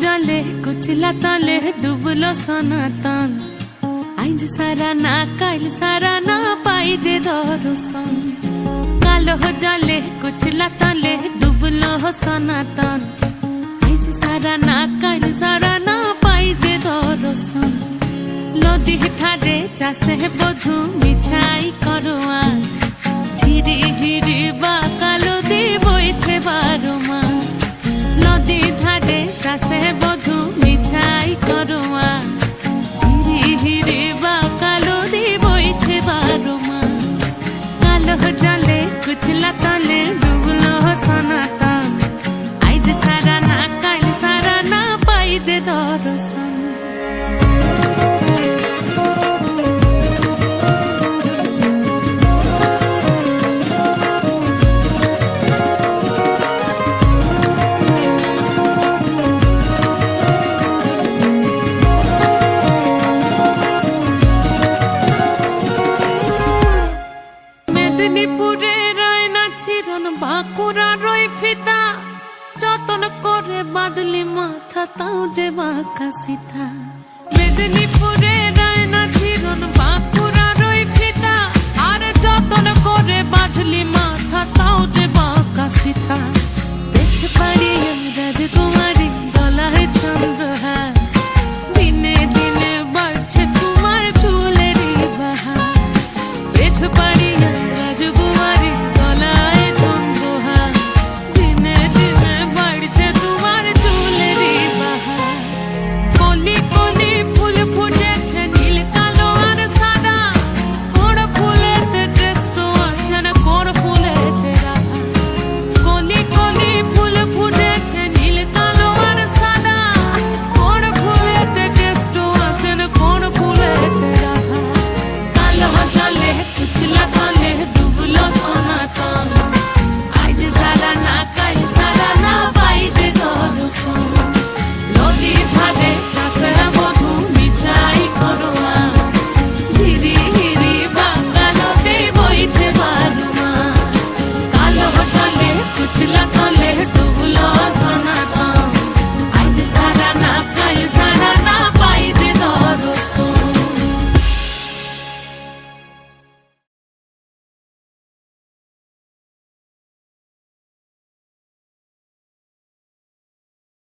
जले कुचला तले डुबलो सनातन आइज सारा ना काल सारा ना पाई जे दर्शन कालो जले कुचला तले डुबलो सनातन आइज सारा ना काल सारा ना पाई जे दर्शन नदी थारे चासे बधु मिछाई करो आस झिरी हिरी बा कालो दी बइछे 12 मास नदी धारे चासे बधु मिछाई करो आस झिरी हिरी बा कालो दी बइछे 12 मास कालो जले कुचला तले डुबलो सनातन आइज सारा ना काल सारा ना पाई जे दर्शन মেদিনীপুরে রয় না ছিরন বাঁকুড়া রয় ফিতা যতন করে বাদলি মাথা তাও যে বাঁকা সিথা মেদিনীপুরে